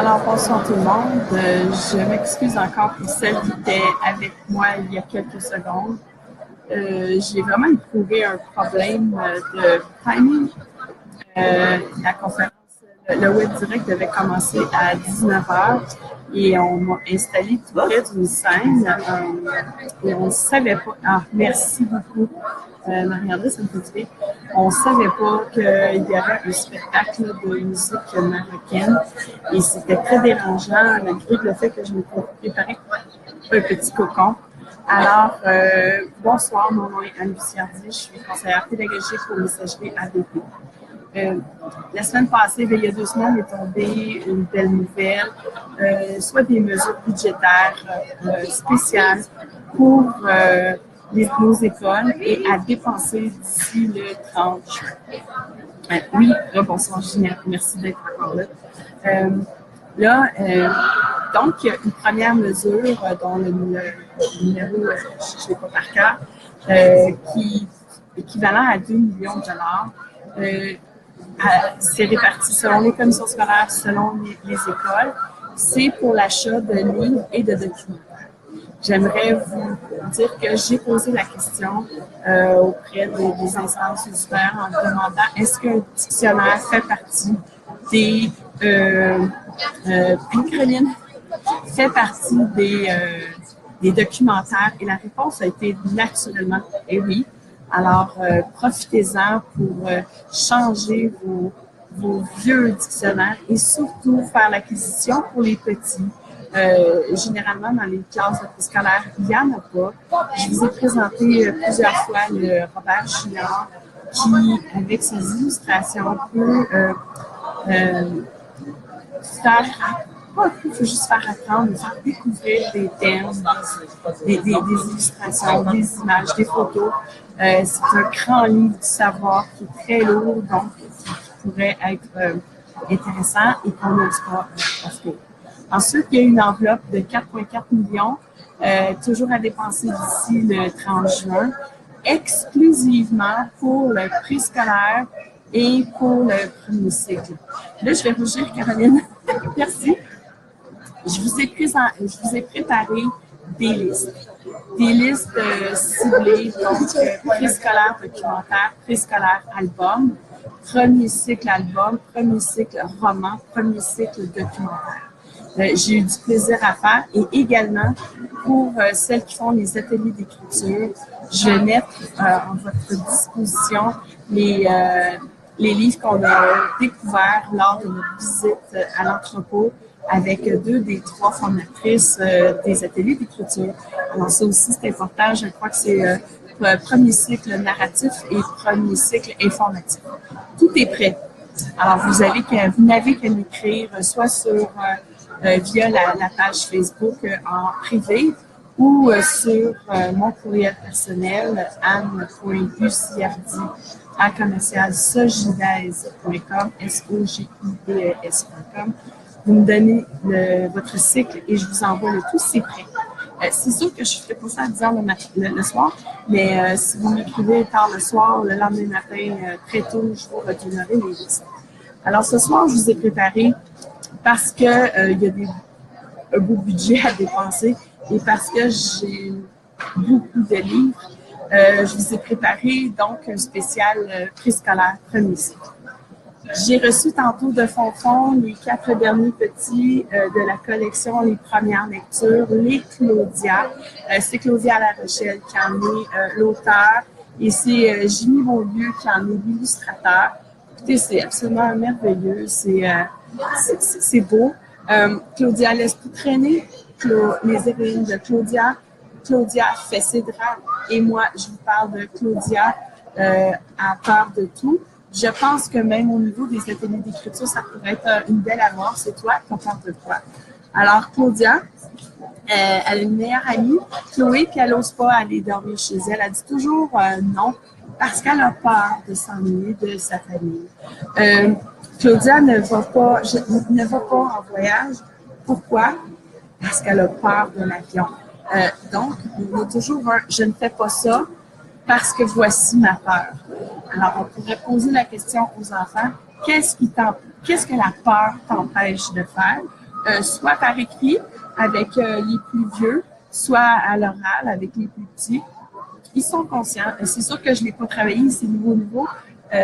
Alors, bonsoir tout le monde. Je m'excuse encore pour celle qui était avec moi il y a quelques secondes. J'ai vraiment éprouvé un problème de timing. La conférence, le web direct devait commencer à 19h et on m'a installé tout près d'une scène et on ne savait pas. Ah, merci beaucoup, Marie-André, ça me fait du bien. On ne savait pas qu'il y avait un spectacle de musique marocaine et c'était très dérangeant malgré le fait que je m'étais préparé un petit cocon. Alors, bonsoir, mon nom est Anne Bussiardi, je suis conseillère pédagogique pour messagerie ABP. La semaine passée, il y a 2 semaines, est tombée une belle nouvelle, soit des mesures budgétaires spéciales pour nos écoles et à dépenser d'ici le 30 juin. Oui, bonsoir Ginette, merci d'être encore là. Donc, il y a une première mesure dont le numéro, je ne l'ai pas par cœur, qui est équivalent à 2 millions de dollars. C'est réparti selon les commissions scolaires, selon les écoles. C'est pour l'achat de livres et de documents. J'aimerais vous dire que j'ai posé la question auprès des instances supérieures en demandant est-ce qu'un dictionnaire fait partie des fait partie des documentaires et la réponse a été naturellement et oui. Alors, profitez-en pour changer vos vieux dictionnaires et surtout faire l'acquisition pour les petits. Généralement, dans les classes de préscolaire, il n'y en a pas. Je vous ai présenté plusieurs fois le Robert Chillard qui, avec ses illustrations, peut il faut juste faire apprendre, faire découvrir des termes, des illustrations, des images, des photos. C'est un grand livre du savoir qui est très lourd, donc qui pourrait être intéressant et qu'on n'ose pas offrir. Ensuite, il y a une enveloppe de 4,4 millions, toujours à dépenser d'ici le 30 juin, exclusivement pour le préscolaire et pour le premier cycle. Là, je vais rougir, Caroline. Merci. Je vous ai préparé des listes. Des listes ciblées, donc préscolaire documentaire, préscolaire album, premier cycle album, premier cycle roman, premier cycle documentaire. J'ai eu du plaisir à faire et également pour celles qui font les ateliers d'écriture, je vais mettre en votre disposition les livres qu'on a découverts lors de notre visite à l'entrepôt avec 2 des 3 formatrices des ateliers d'écriture. Alors ça aussi, c'est important. Je crois que c'est premier cycle narratif et premier cycle informatif. Tout est prêt. Alors, vous n'avez qu'à m'écrire soit via la page Facebook en privé ou sur mon courriel personnel anne.bussiardi@sogides.com, SOGIDES.com. Vous me donnez votre cycle et je vous envoie le tout, c'est prêt. C'est sûr que je ne ferai pas ça à 10 heures le soir, mais si vous m'écrivez tard le soir, le lendemain matin, très tôt, je vous retournerai les listes. Alors ce soir, je vous ai préparé parce qu'il y a un beau budget à dépenser et parce que j'ai beaucoup de livres, je vous ai préparé donc un spécial préscolaire premier cycle. J'ai reçu tantôt de Fonfon les 4 derniers petits de la collection Les Premières Lectures, les Claudia. C'est Claudia La Rochelle qui en est l'auteur et c'est Jimmy Beaulieu qui en est l'illustrateur. Écoutez, c'est absolument merveilleux, c'est beau. Claudia laisse tout traîner, les héroïnes de Claudia. Claudia fait ses draps et moi, je vous parle de Claudia à peur de tout. Je pense que même au niveau des ateliers d'écriture, ça pourrait être une belle armoire. C'est toi qu'on parle de toi. Alors, Claudia, elle a une meilleure amie, Chloé, puis elle n'ose pas aller dormir chez elle. Elle dit toujours non parce qu'elle a peur de s'ennuyer de sa famille. Claudia ne va pas en voyage. Pourquoi? Parce qu'elle a peur de l'avion. Donc, il y a toujours un « je ne fais pas ça parce que voici ma peur ». Alors, on pourrait poser la question aux enfants, qu'est-ce que la peur t'empêche de faire? soit par écrit avec les plus vieux, soit à l'oral avec les plus petits. Ils sont conscients. C'est sûr que je ne l'ai pas travaillé, c'est nouveau.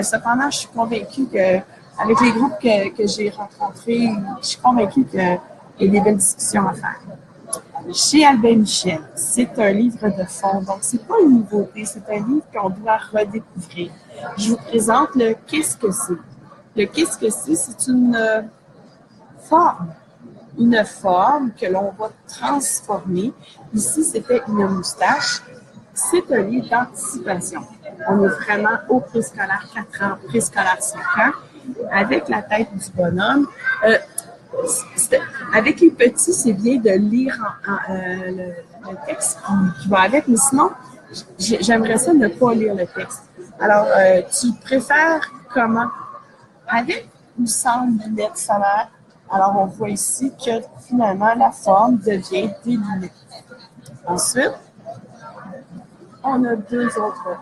Cependant, je suis convaincue que avec les groupes que j'ai rencontrés, je suis convaincue qu'il y a des belles discussions à faire. Chez Albin Michel, c'est un livre de fond, donc c'est pas une nouveauté, c'est un livre qu'on doit redécouvrir. Je vous présente le qu'est-ce que c'est. Le qu'est-ce que c'est forme. Une forme que l'on va transformer. Ici, c'était une moustache. C'est un livre d'anticipation. On est vraiment au préscolaire 4 ans, préscolaire 5 ans, avec la tête du bonhomme. Avec les petits, c'est bien de lire le texte qui va avec, mais sinon, j'aimerais ça ne pas lire le texte. Alors, tu préfères comment? Avec ou sans lunettes solaires? Alors, on voit ici que finalement, la forme devient des lunettes. Ensuite, on a deux autres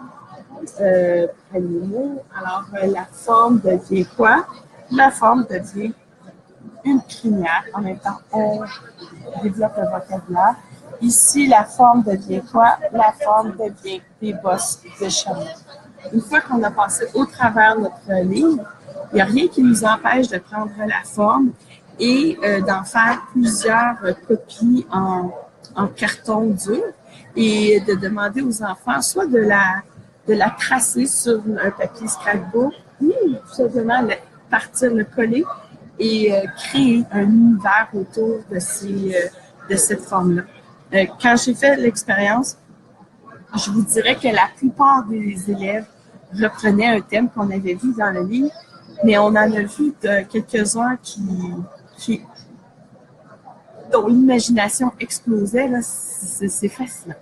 animaux. Alors, la forme devient quoi? La forme devient une crinière. En même temps, on développe le vocabulaire. Ici, la forme devient quoi? La forme devient des bosses de chameau. Une fois qu'on a passé au travers notre livre, il n'y a rien qui nous empêche de prendre la forme et d'en faire plusieurs copies en carton dur et de demander aux enfants soit de la tracer sur un papier scrapbook ou tout simplement partir le coller et créer un univers autour de cette forme-là. Quand j'ai fait l'expérience, je vous dirais que la plupart des élèves reprenaient un thème qu'on avait vu dans le livre, mais on en a vu quelques-uns dont l'imagination explosait. Là, c'est fascinant.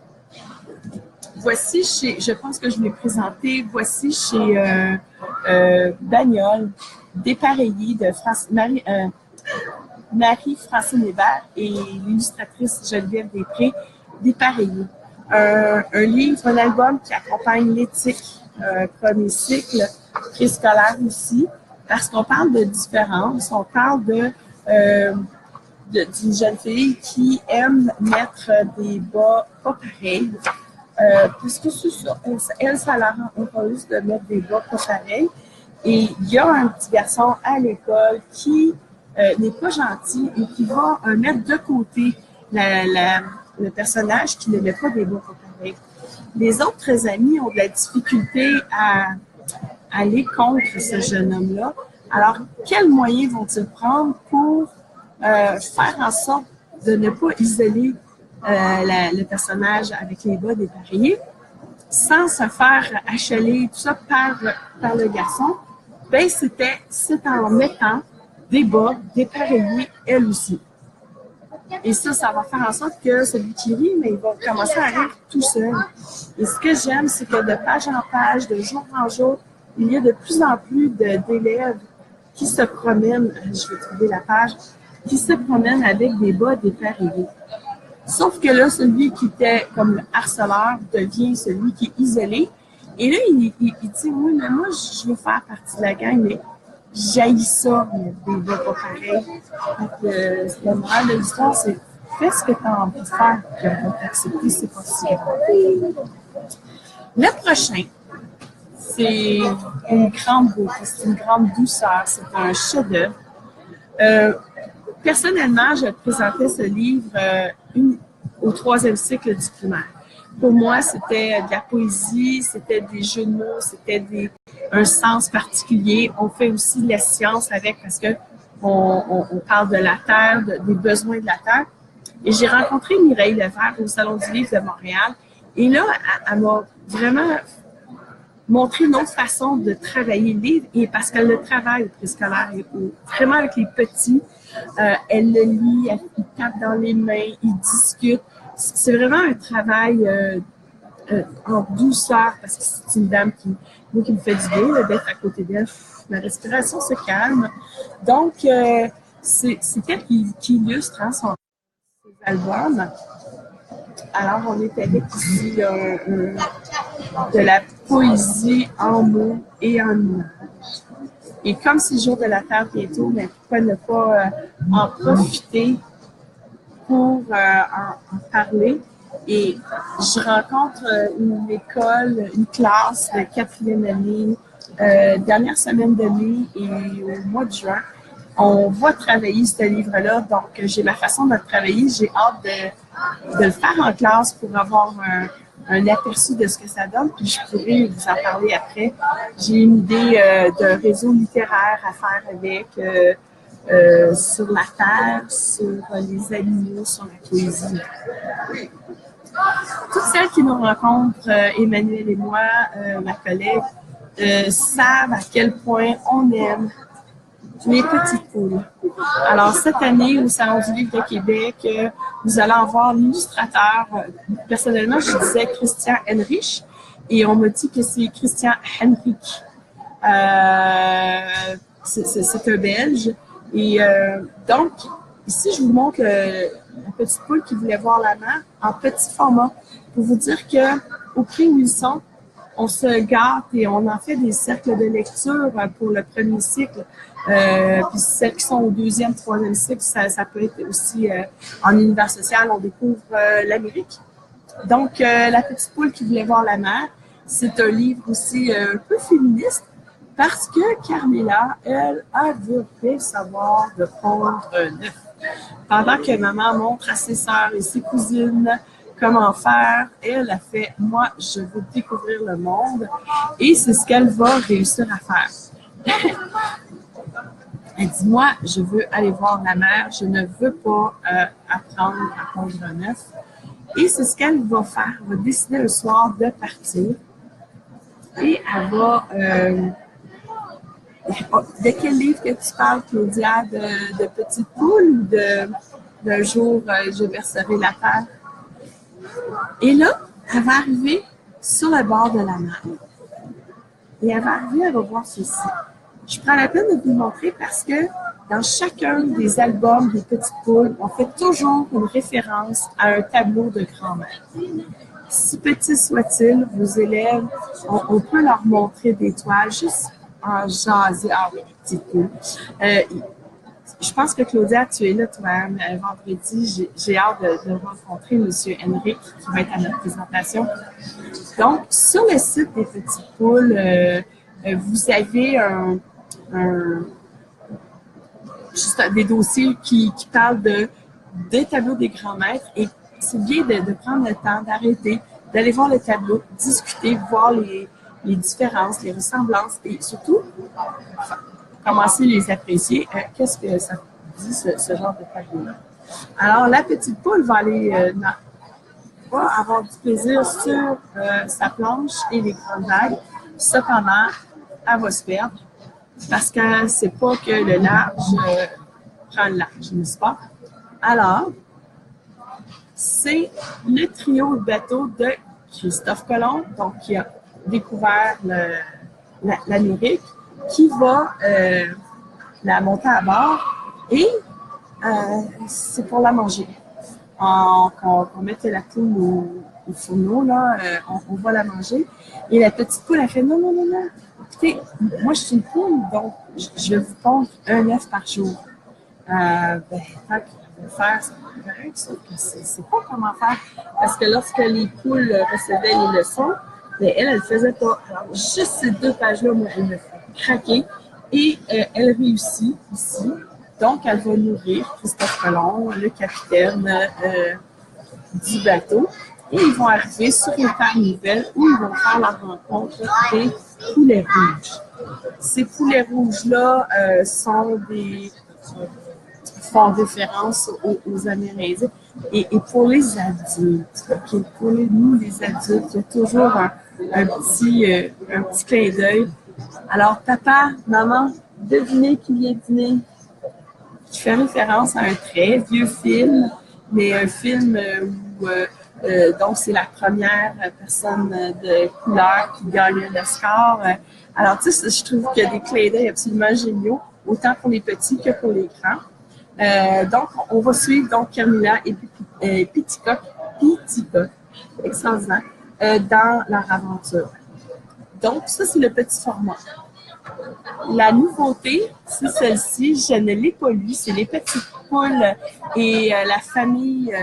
Voici je pense que je l'ai présenté, voici chez Bagnol, Dépareillé de Marie-Francine Hébert et l'illustratrice Geneviève Després, Dépareillé. Un livre, un album qui accompagne l'éthique, premier cycle, préscolaire aussi, parce qu'on parle de différence, on parle d'une jeune fille qui aime mettre des bas pas pareils, puisque c'est ça, elle, ça la rend heureuse de mettre des bas pas pareils. Et il y a un petit garçon à l'école qui n'est pas gentil et qui va mettre de côté le personnage qui ne met pas des bas pas pareils. Les autres amis ont de la difficulté à aller contre ce jeune homme-là. Alors, quels moyens vont-ils prendre pour faire en sorte de ne pas isoler le personnage avec les bas dépareillés sans se faire achaler tout ça par le garçon? Ben, c'est en mettant des bas dépareillés elle aussi. Et ça va faire en sorte que celui qui rit, mais il va commencer à rire tout seul. Et ce que j'aime, c'est que de page en page, de jour en jour, il y a de plus en plus d'élèves qui se promènent, je vais trouver la page, qui se promènent avec des bas dépareillés. Sauf que là, celui qui était comme le harceleur devient celui qui est isolé. Et là, il dit, oui, mais moi, je veux faire partie de la gang, mais j'haïs ça, des bas pas pareils. Donc, la morale de l'histoire, c'est fais ce que tu as envie de faire, puis on va t'accepter, c'est possible. Le prochain, c'est une grande beauté, c'est une grande douceur, c'est un chef-d'œuvre. Personnellement, je présentais ce livre au 3e cycle du primaire. Pour moi, c'était de la poésie, c'était des jeux de mots, c'était un sens particulier. On fait aussi de la science avec parce que on parle de la Terre, des besoins de la Terre. Et j'ai rencontré Mireille Levert au Salon du Livre de Montréal. Et là, elle m'a vraiment montré une autre façon de travailler le livre. Et parce qu'elle le travaille au préscolaire, vraiment avec les petits. Elle le lit, elle tape dans les mains, ils discutent. C'est vraiment un travail en douceur parce que c'est une dame qui me fait du bien d'être à côté d'elle. Ma respiration se calme. Donc, c'est elle qui illustre ses albums. Alors, on est avec ici de la poésie en mots et en images. Et comme c'est le jour de la Terre bientôt, mais pourquoi ne pas en profiter pour en parler? Et je rencontre une école, une classe de 4e année, dernière semaine de mai et au mois de juin. On va travailler ce livre-là, donc j'ai ma façon de le travailler. J'ai hâte de le faire en classe pour avoir un aperçu de ce que ça donne, puis je pourrais vous en parler après. J'ai une idée d'un réseau littéraire à faire avec sur la terre, sur les animaux, sur la poésie. Toutes celles qui nous rencontrent, Emmanuel et moi, ma collègue, savent à quel point on aime les petites poules. Alors, cette année, au Salon du Livre de Québec, nous allons avoir l'illustrateur, personnellement, je disais Christian Henrich, et on m'a dit que c'est Christian Henrich. C'est un Belge. Et donc, ici, je vous montre la petite poule qui voulait voir la mère en petit format, pour vous dire que au prix où ils sont, on se gâte et on en fait des cercles de lecture pour le premier cycle. Puis celles qui sont au 2e, 3e cycle, ça peut être aussi en univers social, on découvre l'Amérique. Donc, La petite poule qui voulait voir la mer, c'est un livre aussi un peu féministe parce que Carmela, elle, adore savoir de pondre un œuf. Pendant que maman montre à ses sœurs et ses cousines comment faire, elle a fait « Moi, je veux découvrir le monde » et c'est ce qu'elle va réussir à faire. Elle dit « Moi, je veux aller voir la mer, je ne veux pas apprendre à pondre un œuf. » Et c'est ce qu'elle va faire. Elle va décider le soir de partir et elle va... de quel livre que tu parles, Claudia? De Petite Poule ou d'un jour, je bercerai la terre? Et là, elle va arriver sur le bord de la mer. Et elle va arriver, elle va voir ceci. Je prends la peine de vous le montrer parce que dans chacun des albums des Petites Poules, on fait toujours une référence à un tableau de grand-mère. Si petit soit-il, vos élèves, on peut leur montrer des toiles juste en jaser. Ah oui, Petite Poule. Je pense que Claudia, tu es là toi-même vendredi. J'ai hâte de rencontrer M. Henrich qui va être à notre présentation. Donc, sur le site des Petites Poules, vous avez juste des dossiers qui parlent des tableaux des grands maîtres et c'est bien de prendre le temps, d'arrêter, d'aller voir le tableau, discuter, voir les différences, les ressemblances et surtout commencer à les apprécier. Qu'est-ce que ça dit, ce genre de tableau-là? Alors, la petite poule va aller va avoir du plaisir sur sa planche et les grandes vagues. Cependant, elle va se perdre parce que c'est pas que le large prend le large, n'est-ce pas? Alors, c'est le trio de bateaux de Christophe Colomb, donc qui a découvert l'Amérique, qui va la monter à bord et c'est pour la manger. Qu'on mette la poule au fourneau, là, on va la manger. Et la petite poule, elle fait non, non, non, non. Écoutez, moi, je suis une poule, donc je vais vous pondre un œuf par jour. Tant qu'elle va faire, c'est correct, sauf que c'est pas comment faire. Parce que lorsque les poules recevaient les leçons, elle faisait pas. Alors, juste ces 2 pages-là, moi, elle me fait craquer. Et elle réussit ici. Donc, elle va nourrir Christophe Colomb, le capitaine du bateau. Et ils vont arriver sur une terre nouvelle où ils vont faire la rencontre des poulets rouges. Ces poulets rouges-là font référence aux Amérindiens. Et pour les adultes, okay, pour nous, les adultes, il y a toujours un petit clin d'œil. Alors, papa, maman, devinez qui vient dîner? Qui fait référence à un très vieux film, mais un film où donc c'est la première personne de couleur qui gagne un Oscar. Alors, tu sais, je trouve qu'il y a des clins d'œil absolument géniaux, autant pour les petits que pour les grands. Donc, on va suivre donc Carmela et Piticoque, extraordinaire, dans leur aventure. Donc, ça, c'est le petit format. La nouveauté, c'est celle-ci. Je ne l'ai pas lue. C'est les petites poules et la famille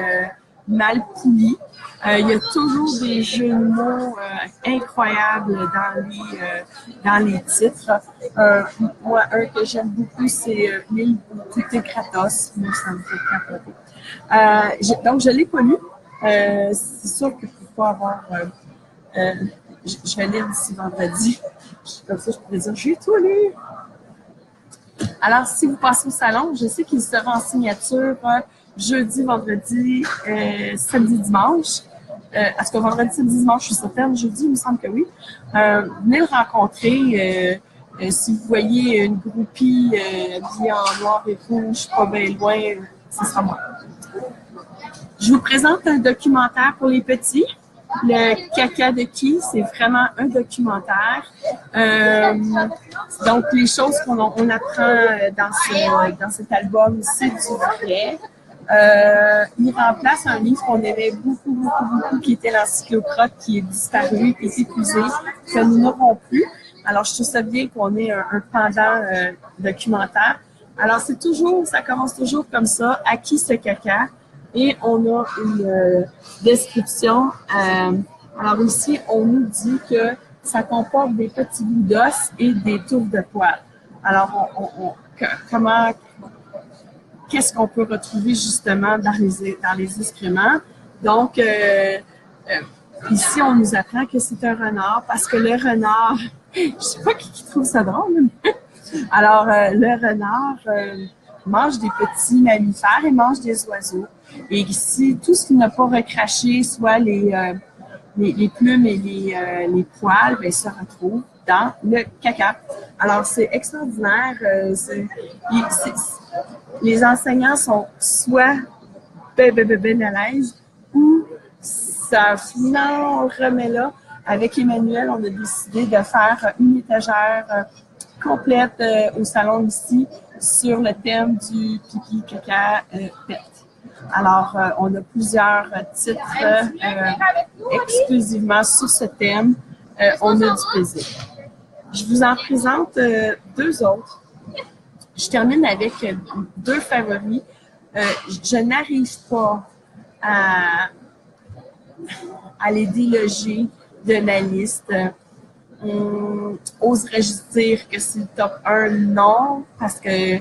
Malpouli. Il y a toujours des jeux de mots incroyables dans les titres. Moi, un que j'aime beaucoup, c'est l'île Pouté Kratos. Moi, ça me fait capoter. Donc, je ne l'ai pas lu. C'est sûr que pour pas avoir... je vais lire d'ici vendredi. Comme ça, je pourrais dire, j'ai tout lu. Alors, si vous passez au salon, je sais qu'il sera en signature jeudi, vendredi, samedi, dimanche. Est-ce que vendredi, samedi, dimanche, je suis certaine. Jeudi, il me semble que oui. Venez le rencontrer. Si vous voyez une groupie habillée en noir et rouge, pas bien loin, ce sera moi. Je vous présente un documentaire pour les petits. Le caca de qui, c'est vraiment un documentaire. Donc, les choses qu'on apprend dans cet album, c'est du vrai. Il remplace un livre qu'on aimait beaucoup, qui était l'Encyclocrotte, qui est disparu, qui est épuisé, que nous n'aurons plus. Alors, je trouve ça bien qu'on ait un pendant documentaire. Alors, ça commence toujours comme ça. À qui ce caca? Et on a une description. Alors ici, on nous dit que ça comporte des petits bouts d'os et des touffes de poils. Alors, qu'est-ce qu'on peut retrouver justement dans les excréments? Donc, ici, on nous apprend que c'est un renard parce que le renard, je sais pas qui trouve ça drôle. Alors, le renard mange des petits mammifères et mange des oiseaux. Et ici, tout ce qui n'a pas recraché, soit les plumes et les poils, bien, se retrouve dans le caca. Alors, c'est extraordinaire. Les enseignants sont soit ben à l'aise ou ça finalement on remet là. Avec Emmanuel, on a décidé de faire une étagère complète au salon ici sur le thème du pipi, caca, pet. Alors, on a plusieurs titres exclusivement sur ce thème. On a du plaisir. Je vous en présente deux autres. Je termine avec deux favoris. Je n'arrive pas à les déloger de ma liste. Oserais-je dire que c'est le top 1? Non, parce que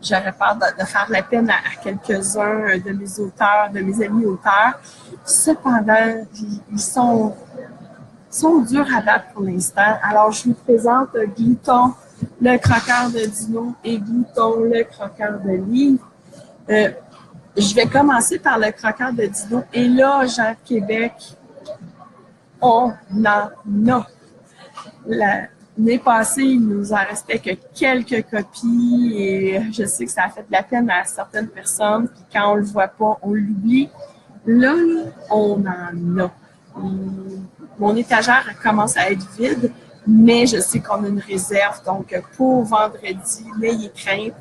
j'aurais peur de faire la peine à quelques-uns de mes auteurs, de mes amis auteurs. Cependant, ils sont durs à battre pour l'instant. Alors, je vous présente Glouton, le croqueur de dino, et Glouton, le croqueur de livres. Je vais commencer par le croqueur de dino. Et là, Jean Québec, on en a. L'année passée, il nous en restait que quelques copies et je sais que ça a fait de la peine à certaines personnes. Puis quand on le voit pas, on l'oublie. Là, on en a. Mon étagère commence à être vide, mais je sais qu'on a une réserve. Donc, pour vendredi, n'ayez crainte.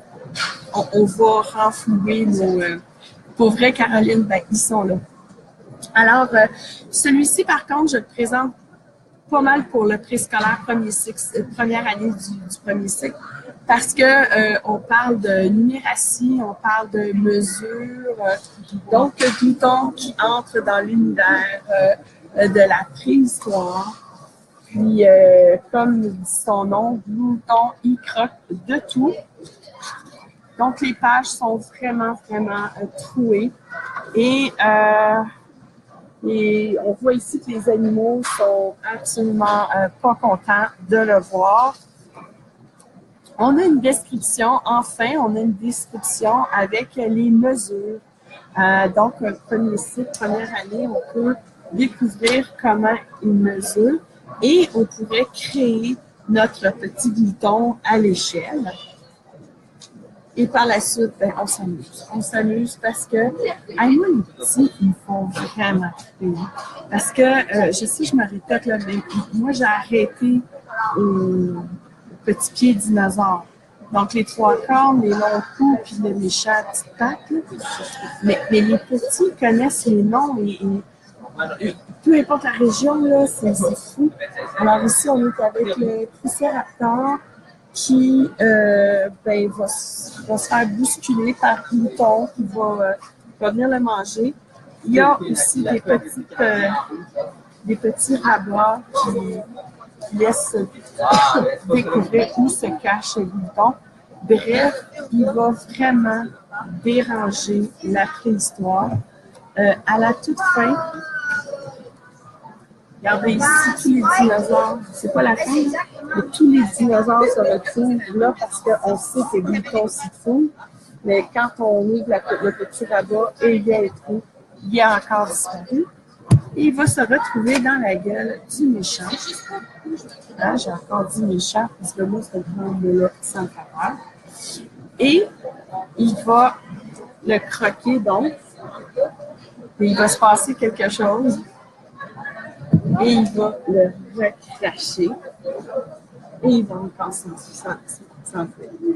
On va renflouer nos... pour vrai, Caroline, ben, ils sont là. Alors, celui-ci, par contre, je le présente pas mal pour le préscolaire première année du premier cycle, parce que on parle de numératie, on parle de mesure, donc Glouton qui entre dans l'univers de la préhistoire. Puis, comme dit son nom, Glouton, il croque de tout. Donc, les pages sont vraiment trouées. Et on voit ici que les animaux sont absolument pas contents de le voir. On a une description, enfin, avec les mesures. Donc, premier cycle, première année, on peut découvrir comment ils mesurent et on pourrait créer notre petit glouton à l'échelle. Et par la suite, ben, on s'amuse. On s'amuse parce que, à moi, les petits, ils me font vraiment rire. Parce que, je sais, je me répète, là, mais moi, j'ai arrêté au petit pied dinosaure. Donc, les trois cornes, les longs coups, puis le méchant petit pack. Mais les petits connaissent les noms et peu importe la région, là, c'est fou. Alors ici, on est avec le Triceratops, va se faire bousculer par Glouton qui va venir le manger. Il y a aussi des petits rabats qui laissent découvrir où se cache Glouton. Bref, il va vraiment déranger la préhistoire. À la toute fin, regardez ici tous les dinosaures. C'est pas la fin, mais tous les dinosaures se retrouvent là parce qu'on sait que Glouton s'y trouve. Mais quand on ouvre le petit rabat et il y a un trou, il est encore disparu. Et il va se retrouver dans la gueule du méchant. Là, j'ai encore dit méchant parce que moi, c'est le grand mot-là sans faveur. Et il va le croquer donc. Et il va se passer quelque chose. Et il va le recracher. Et il va encore s'enfuir.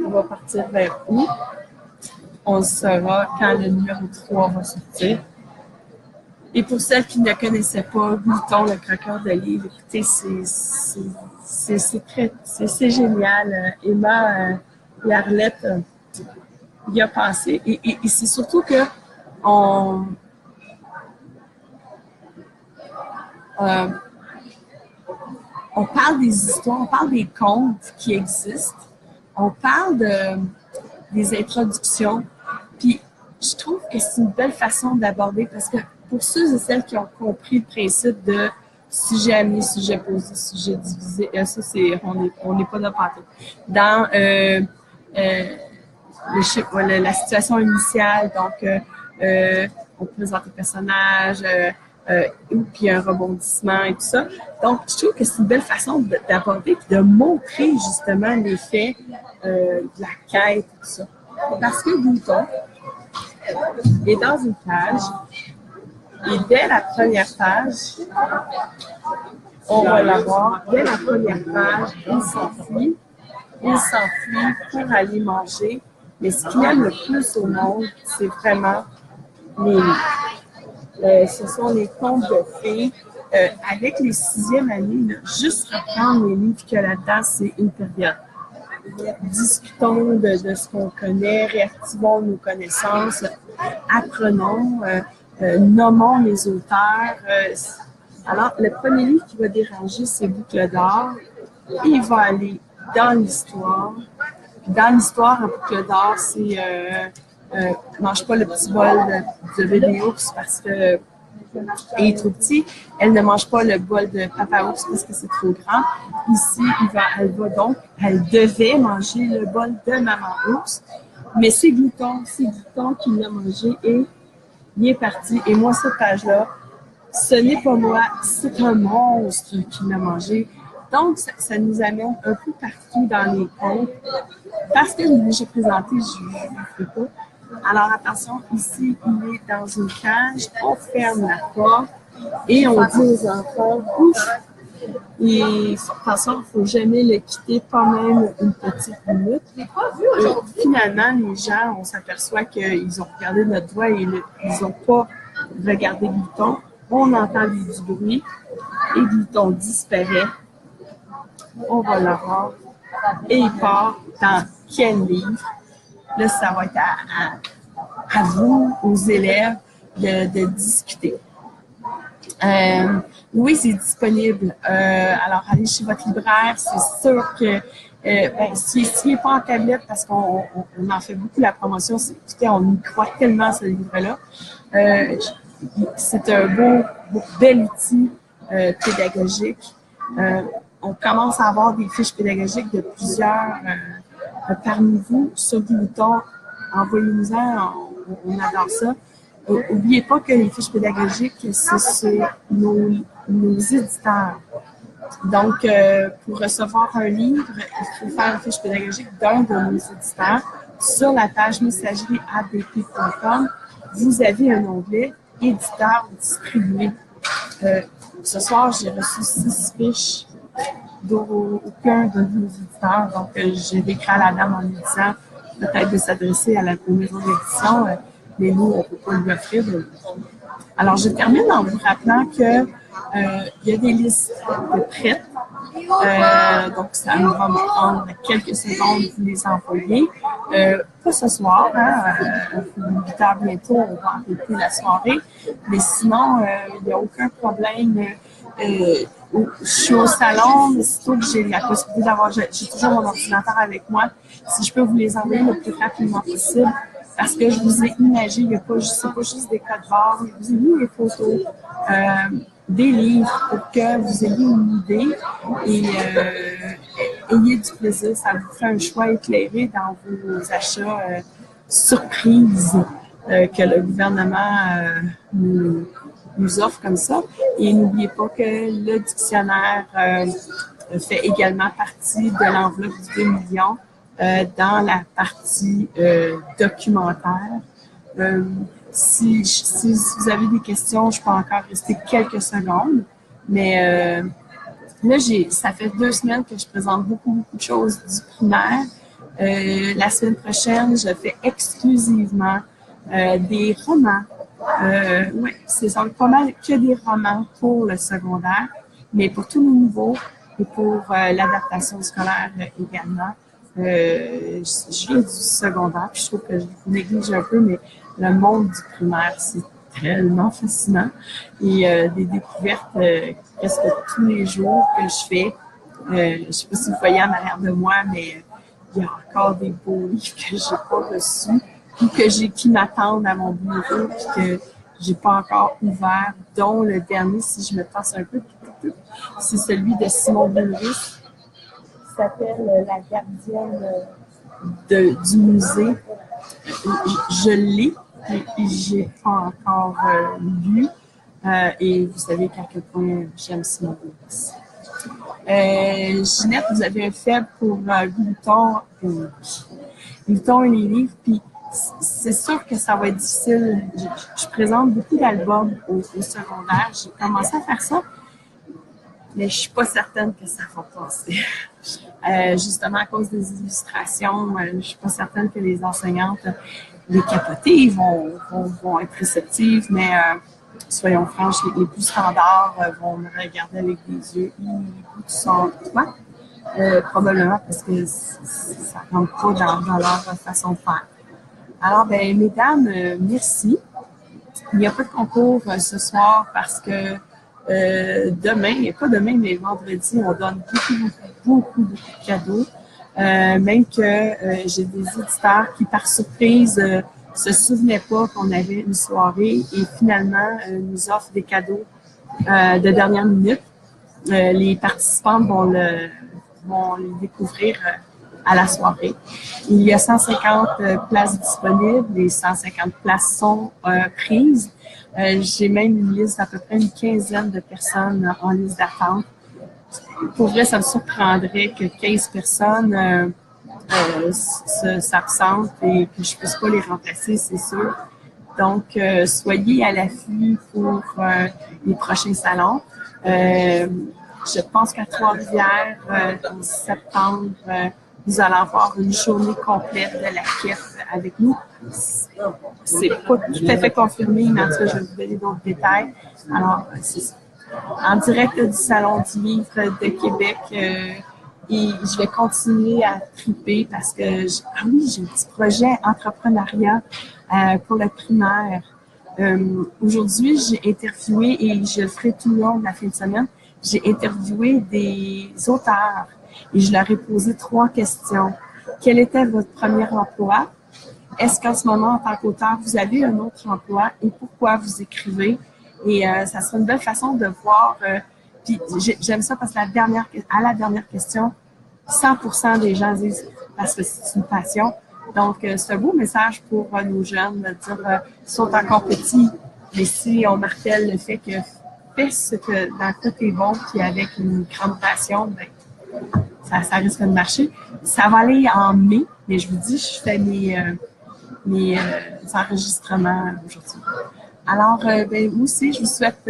On va partir vers où? On le saura quand le numéro 3 va sortir. Et pour celles qui ne connaissaient pas Glouton, le croqueur de livres, écoutez, c'est génial. Emma Larlette y a passé. Et c'est surtout que on parle des histoires, on parle des contes qui existent, on parle des introductions. Puis je trouve que c'est une belle façon d'aborder parce que pour ceux et celles qui ont compris le principe de sujet amené, sujet posé, sujet divisé, ça c'est, on n'est pas là partout. Dans la situation initiale, donc on présente les personnages, puis un rebondissement et tout ça. Donc, je trouve que c'est une belle façon d'aborder et de montrer justement l'effet de la quête et tout ça. Parce que Glouton est dans une cage et dès la première page, on va la voir, dès la première page, il s'enfuit. Il s'enfuit pour aller manger. Mais ce qu'il aime le plus au monde, c'est vraiment les livres. Ce sont les contes de fées. Avec les 6e années, juste reprendre les livres qu'il y a là-dedans, c'est une période. Discutons de ce qu'on connaît, réactivons nos connaissances, apprenons, nommons les auteurs. Alors, le premier livre qui va déranger, c'est Boucle d'or. Il va aller dans l'histoire. Dans l'histoire, en Boucle d'or, c'est mange pas le petit bol de bébé ours parce que elle est trop petit. Elle ne mange pas le bol de papa ours parce que c'est trop grand. Ici, elle devait manger le bol de maman ours. Mais c'est Glouton qui l'a mangé et il est parti. Et moi, cette page-là, ce n'est pas moi, c'est un monstre qui l'a mangé. Donc, ça nous amène un peu partout dans les contes. Parce que j'ai présenté, je ne le fais pas. Alors, attention, ici, il est dans une cage, on ferme la porte et on dit aux enfants, ouf! Et attention, il ne faut jamais le quitter, pas même une petite minute. Et finalement, les gens, on s'aperçoit qu'ils ont regardé notre doigt et ils n'ont pas regardé Glouton. On entend du bruit et Glouton disparaît. On va l'avoir et il part dans quel livre? Là, ça va être à vous, aux élèves, de discuter. Oui, c'est disponible. Alors, allez chez votre libraire. C'est sûr que s'il n'est pas en tablette, parce qu'on en fait beaucoup la promotion, écoutez, on y croit tellement ce livre-là. C'est un bel outil pédagogique. On commence à avoir des fiches pédagogiques de plusieurs parmi vous sur Glouton. Envoyez-nous-en, on adore ça. N'oubliez pas que les fiches pédagogiques, c'est sur nos éditeurs. Donc, pour recevoir un livre, il faut faire une fiche pédagogique d'un de nos éditeurs. Sur la page messagerie.abp.com, vous avez un onglet « Éditeurs distribués ». Ce soir, j'ai reçu 6 fiches d'aucun de nos éditeurs. Donc, j'ai écrit à la dame en lui disant peut-être de s'adresser à la maison d'édition, mais nous, on ne peut pas lui offrir. Alors, je termine en vous rappelant que il y a des listes de prêts Donc, ça va me prendre quelques secondes de vous les envoyer. Pas ce soir, hein, 8 heures bientôt, on va arrêter la soirée. Mais sinon, il n'y a aucun problème. Je suis au salon, mais sitôt que j'ai la possibilité d'avoir, j'ai toujours mon ordinateur avec moi. Si je peux vous les envoyer le plus rapidement possible, parce que je vous ai imagé, c'est pas juste des codes barres, je vous ai mis des photos, des livres pour que vous ayez une idée et ayez du plaisir. Ça vous fait un choix éclairé dans vos achats surprises que le gouvernement nous offre comme ça. Et n'oubliez pas que le dictionnaire fait également partie de l'enveloppe du 2 millions dans la partie documentaire. Si vous avez des questions, je peux encore rester quelques secondes, mais là, ça fait 2 semaines que je présente beaucoup de choses du primaire. La semaine prochaine, je fais exclusivement des romans. Oui, c'est pas mal que des romans pour le secondaire, mais pour tous les niveaux et pour l'adaptation scolaire également. Je viens du secondaire, puis je trouve que je vous néglige un peu, mais le monde du primaire, c'est tellement fascinant. Et des découvertes presque tous les jours que je fais. Je ne sais pas si vous voyez en arrière de moi, mais il y a encore des beaux livres que je n'ai pas reçus ou qui m'attendent à mon bureau puis que j'ai pas encore ouvert, dont le dernier, si je me passe un peu, c'est celui de Simon Boulris, qui s'appelle La gardienne du musée. Je l'ai, mais j'ai pas encore lu. Et vous savez qu'à quel point j'aime Simon Boulris. Ginette, vous avez un faible pour Glouton et les livres, puis c'est sûr que ça va être difficile. Je présente beaucoup d'albums au secondaire. J'ai commencé à faire ça, mais je suis pas certaine que ça va passer. Justement, à cause des illustrations, je suis pas certaine que les enseignantes, les capotées vont être réceptives, mais soyons franches, les plus standards vont me regarder avec des yeux tout ça, quoi. Probablement parce que ça rentre pas dans leur façon de faire. Alors, ben, mesdames, merci. Il n'y a pas de concours ce soir parce que demain, et pas demain, mais vendredi, on donne beaucoup de cadeaux. Même que j'ai des éditeurs qui, par surprise, se souvenaient pas qu'on avait une soirée et finalement nous offrent des cadeaux de dernière minute. Les participants vont les découvrir à la soirée. Il y a 150 places disponibles, les 150 places sont prises. J'ai même une liste d'à peu près une quinzaine de personnes en liste d'attente. Pour vrai, ça me surprendrait que 15 personnes s'absentent et que je ne puisse pas les remplacer, c'est sûr. Donc, soyez à l'affût pour les prochains salons. Je pense qu'à Trois-Rivières, en septembre, vous allez avoir une journée complète de la quête avec nous. C'est pas tout à fait confirmé, mais en tout cas, je vais vous donner d'autres détails. Alors, c'est ça. En direct du Salon du Livre de Québec, et je vais continuer à triper parce que, j'ai un petit projet entrepreneuriat pour le primaire. Aujourd'hui, j'ai interviewé, et je le ferai tout le long de la fin de semaine, j'ai interviewé des auteurs et je leur ai posé 3 questions. Quel était votre premier emploi? Est-ce qu'en ce moment, en tant qu'auteur, vous avez un autre emploi et pourquoi vous écrivez? Et ça sera une belle façon de voir. Puis j'aime ça parce que à la dernière question, 100% des gens disent parce que c'est une passion. Donc, c'est un beau message pour nos jeunes de dire ils sont encore petits, mais si on martèle le fait que fais ce que dans quoi t'es bon, puis avec une grande passion, ben, ça risque de marcher. Ça va aller en mai, mais je vous dis, je fais mes enregistrements aujourd'hui. Alors, ben, vous aussi, je vous souhaite...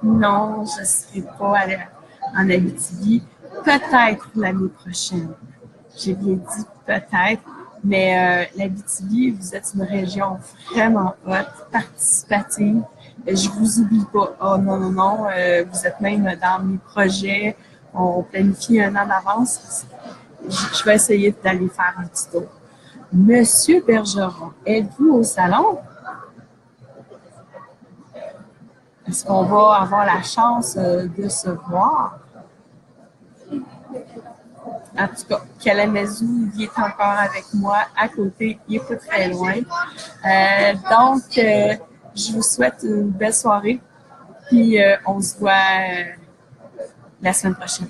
non, je ne serai pas en Abitibi. Peut-être l'année prochaine. J'ai bien dit peut-être, mais l'Abitibi, vous êtes une région vraiment haute, participative. Je vous oublie pas. Oh non, vous êtes même dans mes projets. on planifie un an d'avance. Je vais essayer d'aller faire un petit tour. Monsieur Bergeron, êtes-vous au salon? Est-ce qu'on va avoir la chance de se voir? En tout cas, Kalamazoo, il est encore avec moi à côté, il n'est pas très loin. Donc, je vous souhaite une belle soirée, puis on se voit la semaine prochaine.